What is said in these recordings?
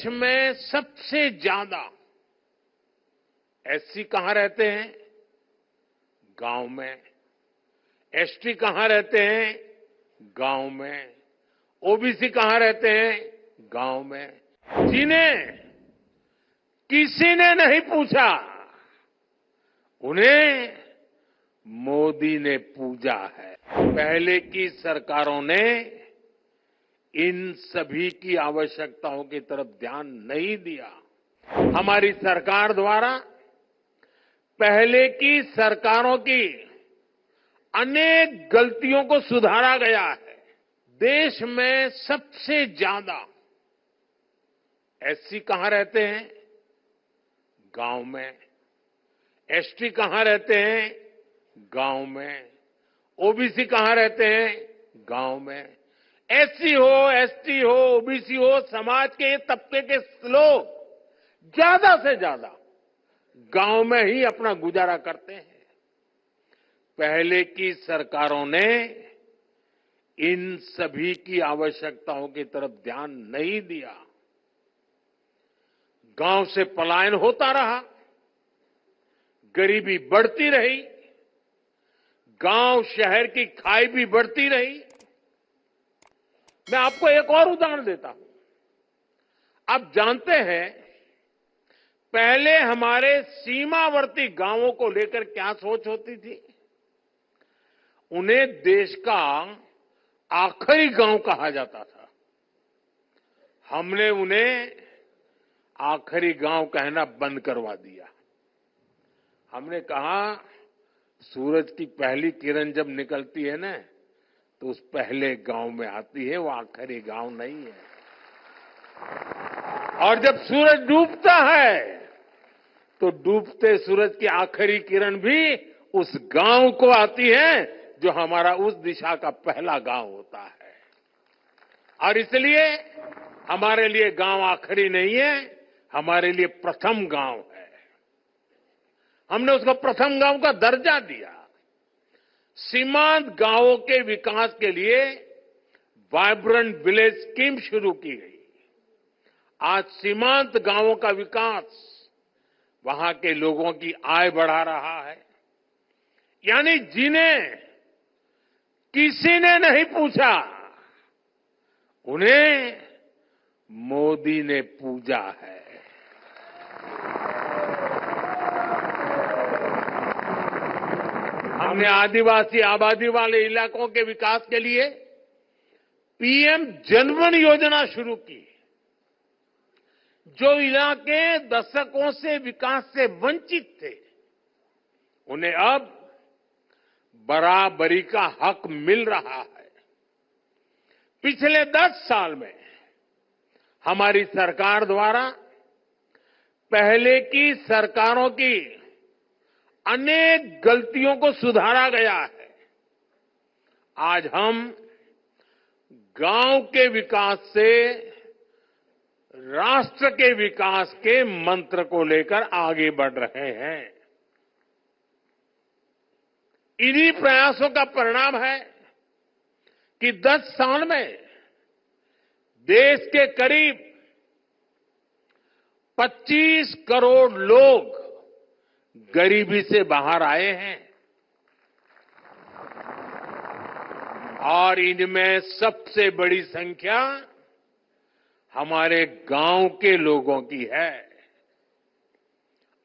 देश में सबसे ज्यादा एससी कहां रहते हैं? गांव में। एसटी कहां रहते हैं? गांव में। ओबीसी कहां रहते हैं? गांव में। जिन्हें किसी ने नहीं पूछा, उन्हें मोदी ने पूजा है। पहले की सरकारों ने इन सभी की आवश्यकताओं की तरफ ध्यान नहीं दिया। हमारी सरकार द्वारा पहले की सरकारों की अनेक गलतियों को सुधारा गया है। देश में सबसे ज्यादा एससी कहां रहते हैं? गांव में। एसटी कहां रहते हैं? गांव में। ओबीसी कहां रहते हैं? गांव में। एससी हो, एसटी हो, ओबीसी हो, समाज के तबके के लोग ज्यादा से ज्यादा गांव में ही अपना गुजारा करते हैं। पहले की सरकारों ने इन सभी की आवश्यकताओं की तरफ ध्यान नहीं दिया। गांव से पलायन होता रहा, गरीबी बढ़ती रही, गांव शहर की खाई भी बढ़ती रही। मैं आपको एक और उदाहरण देता हूं। आप जानते हैं, पहले हमारे सीमावर्ती गांवों को लेकर क्या सोच होती थी? उन्हें देश का आखिरी गांव कहा जाता था। हमने उन्हें आखिरी गांव कहना बंद करवा दिया। हमने कहा, सूरज की पहली किरण जब निकलती है ना, तो उस पहले गांव में आती है, वो आखिरी गांव नहीं है। और जब सूरज डूबता है, तो डूबते सूरज की आखिरी किरण भी उस गांव को आती है जो हमारा उस दिशा का पहला गांव होता है। और इसलिए हमारे लिए गांव आखिरी नहीं है, हमारे लिए प्रथम गांव है। हमने उसको प्रथम गांव का दर्जा दिया। सीमांत गांवों के विकास के लिए वाइब्रेंट विलेज स्कीम शुरू की गई। आज सीमांत गांवों का विकास वहां के लोगों की आय बढ़ा रहा है। यानी जिन्हें किसी ने नहीं पूछा, उन्हें मोदी ने पूजा है। हमने आदिवासी आबादी वाले इलाकों के विकास के लिए पीएम जनधन योजना शुरू की। जो इलाके दशकों से विकास से वंचित थे, उन्हें अब बराबरी का हक मिल रहा है। पिछले 10 साल में हमारी सरकार द्वारा पहले की सरकारों की अनेक गलतियों को सुधारा गया है। आज हम गांव के विकास से राष्ट्र के विकास के मंत्र को लेकर आगे बढ़ रहे हैं। इन्हीं प्रयासों का परिणाम है कि 10 साल में देश के करीब 25 करोड़ लोग गरीबी से बाहर आए हैं। और इनमें सबसे बड़ी संख्या हमारे गांव के लोगों की है।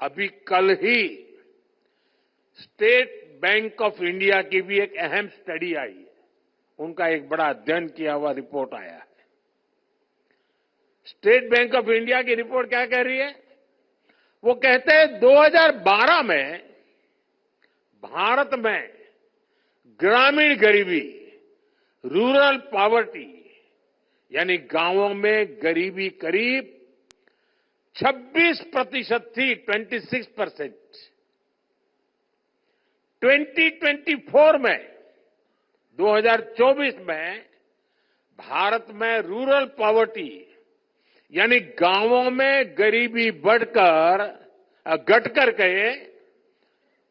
अभी कल ही स्टेट बैंक ऑफ इंडिया की भी एक अहम स्टडी आई है। उनका एक बड़ा अध्ययन किया हुआ रिपोर्ट आया है। स्टेट बैंक ऑफ इंडिया की रिपोर्ट क्या कह रही है? वो कहते हैं 2012 में भारत में ग्रामीण गरीबी, रूरल पॉवर्टी, यानी गांवों में गरीबी करीब 26% थी, 26%। 2024 में 2024 में भारत में रूरल पॉवर्टी यानी गांवों में गरीबी बढ़कर घट कर के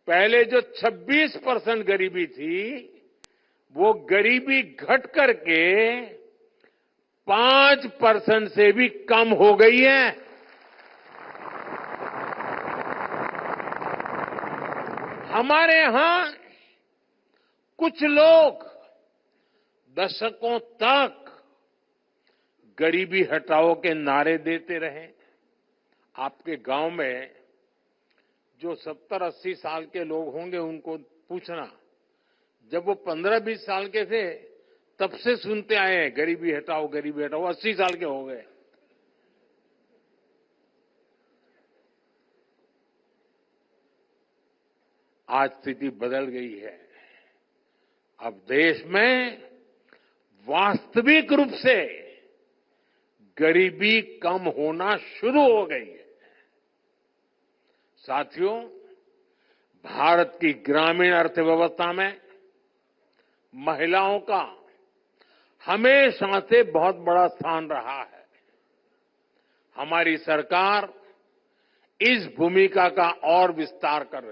पहले जो 26% गरीबी थी, वो गरीबी घट करके 5% से भी कम हो गई है। हमारे यहां कुछ लोग दशकों तक गरीबी हटाओ के नारे देते रहे। आपके गांव में जो 70-80 साल के लोग होंगे उनको पूछना, जब वो 15-20 साल के थे तब से सुनते आए हैं गरीबी हटाओ, 80 साल के हो गए। आज स्थिति बदल गई है। अब देश में वास्तविक रूप से गरीबी कम होना शुरू हो गई है। साथियों, भारत की ग्रामीण अर्थव्यवस्था में महिलाओं का हमेशा से बहुत बड़ा स्थान रहा है। हमारी सरकार इस भूमिका का और विस्तार कर रही है।